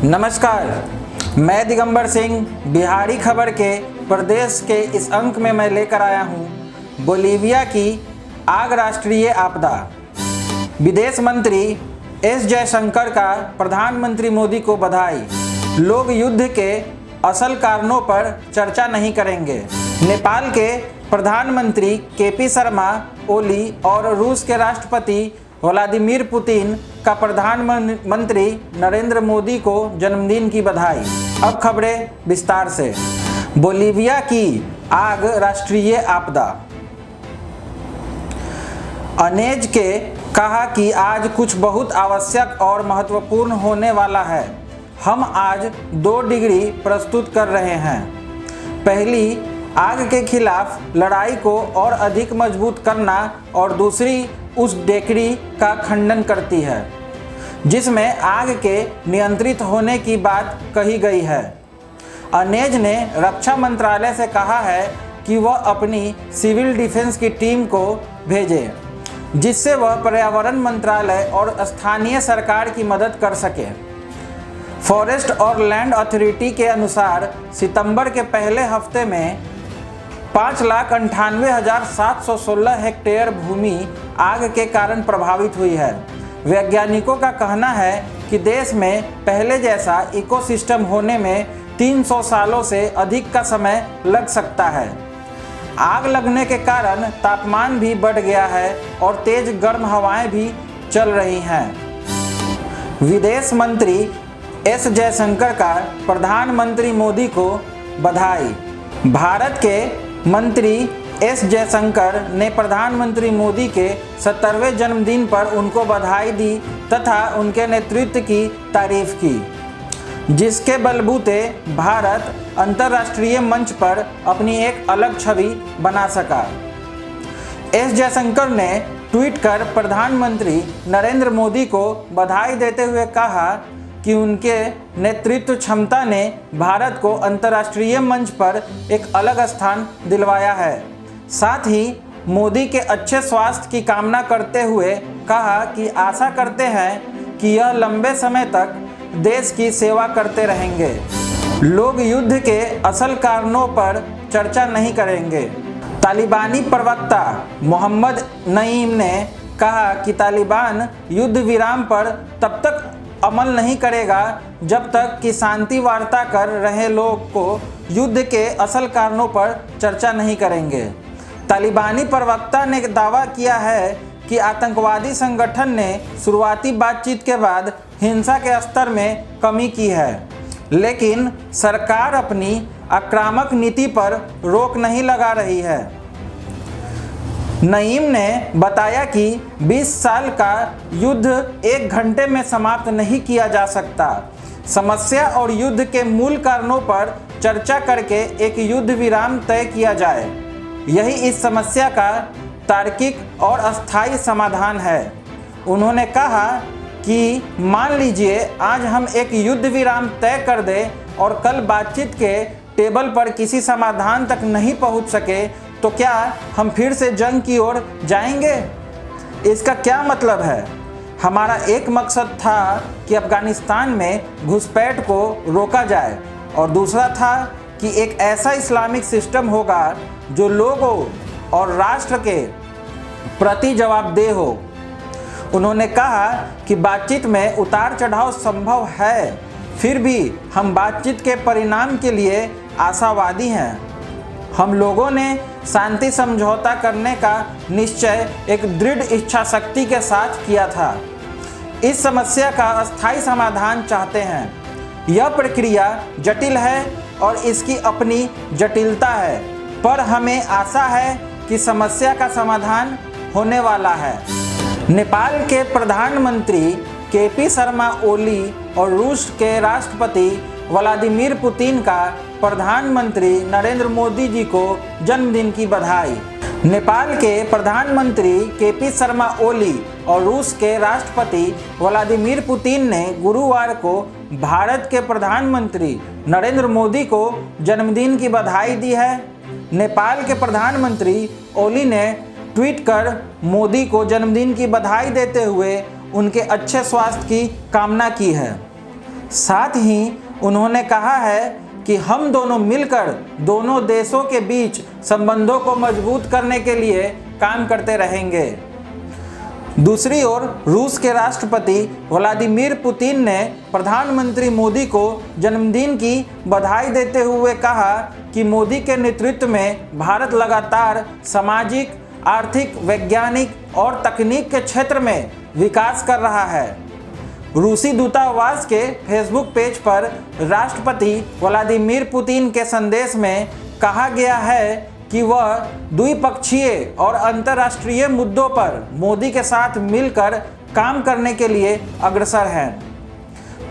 नमस्कार, मैं दिगंबर सिंह बिहारी खबर के प्रदेश के इस अंक में मैं लेकर आया हूँ बोलीविया की आग राष्ट्रीय आपदा। विदेश मंत्री एस जयशंकर का प्रधानमंत्री मोदी को बधाई। लोग युद्ध के असल कारणों पर चर्चा नहीं करेंगे। नेपाल के प्रधानमंत्री केपी शर्मा ओली और रूस के राष्ट्रपति व्लादिमीर पुतिन का प्रधानमंत्री नरेंद्र मोदी को जन्मदिन की बधाई। अब खबरें विस्तार से। बोलीविया की आग राष्ट्रीय आपदा। अनेज के कहा कि आज कुछ बहुत आवश्यक और महत्वपूर्ण होने वाला है। हम आज 2 डिग्री प्रस्तुत कर रहे हैं। पहली, आग के खिलाफ लड़ाई को और अधिक मजबूत करना और दूसरी उस डिक्री का खंडन करती है जिसमें आग के नियंत्रित होने की बात कही गई है। अनेज ने रक्षा मंत्रालय से कहा है कि वह अपनी सिविल डिफेंस की टीम को भेजे जिससे वह पर्यावरण मंत्रालय और स्थानीय सरकार की मदद कर सके। फॉरेस्ट और लैंड अथॉरिटी के अनुसार सितंबर के पहले हफ्ते में 5,98,716 हेक्टेयर भूमि आग के कारण प्रभावित हुई है। वैज्ञानिकों का कहना है कि देश में पहले जैसा इकोसिस्टम होने में 300 सालों से अधिक का समय लग सकता है। आग लगने के कारण तापमान भी बढ़ गया है और तेज गर्म हवाएं भी चल रही हैं। विदेश मंत्री एस जयशंकर का प्रधानमंत्री मोदी को बधाई। भारत के मंत्री एस जयशंकर ने प्रधानमंत्री मोदी के 70वें जन्मदिन पर उनको बधाई दी तथा उनके नेतृत्व की तारीफ की, जिसके बलबूते भारत अंतर्राष्ट्रीय मंच पर अपनी एक अलग छवि बना सका। एस जयशंकर ने ट्वीट कर प्रधानमंत्री नरेंद्र मोदी को बधाई देते हुए कहा कि उनके नेतृत्व क्षमता ने भारत को अंतर्राष्ट्रीय मंच पर एक अलग स्थान दिलवाया है। साथ ही मोदी के अच्छे स्वास्थ्य की कामना करते हुए कहा कि आशा करते हैं कि यह लंबे समय तक देश की सेवा करते रहेंगे। लोग युद्ध के असल कारणों पर चर्चा नहीं करेंगे। तालिबानी प्रवक्ता मोहम्मद नईम ने कहा कि तालिबान युद्ध विराम पर तब तक अमल नहीं करेगा जब तक कि शांति वार्ता कर रहे लोग को युद्ध के असल कारणों पर चर्चा नहीं करेंगे। तालिबानी प्रवक्ता ने दावा किया है कि आतंकवादी संगठन ने शुरुआती बातचीत के बाद हिंसा के स्तर में कमी की है, लेकिन सरकार अपनी आक्रामक नीति पर रोक नहीं लगा रही है। नईम ने बताया कि 20 साल का युद्ध 1 घंटे में समाप्त नहीं किया जा सकता। समस्या और युद्ध के मूल कारणों पर चर्चा करके एक युद्ध विराम तय किया जाए। यही इस समस्या का तार्किक और अस्थायी समाधान है। उन्होंने कहा कि मान लीजिए आज हम एक युद्ध विराम तय कर दें और कल बातचीत के टेबल पर किसी समाधान तक नहीं पहुंच सके तो क्या हम फिर से जंग की ओर जाएंगे? इसका क्या मतलब है? हमारा एक मकसद था कि अफगानिस्तान में घुसपैठ को रोका जाए और दूसरा था कि एक ऐसा इस्लामिक सिस्टम होगा जो लोगों और राष्ट्र के प्रति जवाबदेह हो। उन्होंने कहा कि बातचीत में उतार चढ़ाव संभव है, फिर भी हम बातचीत के परिणाम के लिए आशावादी हैं। हम लोगों ने शांति समझौता करने का निश्चय एक दृढ़ इच्छा शक्ति के साथ किया था। इस समस्या का अस्थायी समाधान चाहते हैं। यह प्रक्रिया जटिल है और इसकी अपनी जटिलता है, पर हमें आशा है कि समस्या का समाधान होने वाला है। नेपाल के प्रधानमंत्री केपी शर्मा ओली और रूस के राष्ट्रपति व्लादिमीर पुतिन का प्रधानमंत्री नरेंद्र मोदी जी को जन्मदिन की बधाई। नेपाल के प्रधानमंत्री केपी शर्मा ओली और रूस के राष्ट्रपति व्लादिमीर पुतिन ने गुरुवार को भारत के प्रधानमंत्री नरेंद्र मोदी को जन्मदिन की बधाई दी है। नेपाल के प्रधानमंत्री ओली ने ट्वीट कर मोदी को जन्मदिन की बधाई देते हुए उनके अच्छे स्वास्थ्य की कामना की है। साथ ही उन्होंने कहा है कि हम दोनों मिलकर दोनों देशों के बीच संबंधों को मजबूत करने के लिए काम करते रहेंगे। दूसरी ओर रूस के राष्ट्रपति व्लादिमीर पुतिन ने प्रधानमंत्री मोदी को जन्मदिन की बधाई देते हुए कहा कि मोदी के नेतृत्व में भारत लगातार सामाजिक, आर्थिक, वैज्ञानिक और तकनीक के क्षेत्र में विकास कर रहा है। रूसी दूतावास के फेसबुक पेज पर राष्ट्रपति व्लादिमीर पुतिन के संदेश में कहा गया है कि वह द्विपक्षीय और अंतर्राष्ट्रीय मुद्दों पर मोदी के साथ मिलकर काम करने के लिए अग्रसर हैं।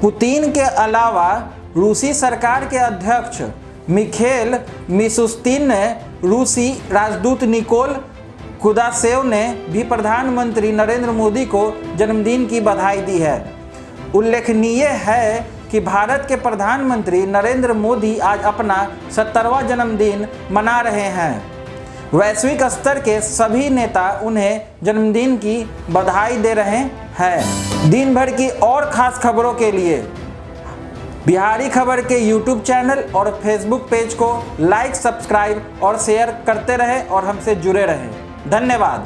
पुतिन के अलावा रूसी सरकार के अध्यक्ष मिखेल मिशुस्तिन ने रूसी राजदूत निकोल कुदाशेव ने भी प्रधानमंत्री नरेंद्र मोदी को जन्मदिन की बधाई दी है। उल्लेखनीय है कि भारत के प्रधानमंत्री नरेंद्र मोदी आज अपना 70वां जन्मदिन मना रहे हैं। वैश्विक स्तर के सभी नेता उन्हें जन्मदिन की बधाई दे रहे हैं। दिन भर की और खास खबरों के लिए बिहारी खबर के YouTube चैनल और फेसबुक पेज को लाइक, सब्सक्राइब और शेयर करते रहें और हमसे जुड़े रहें। धन्यवाद।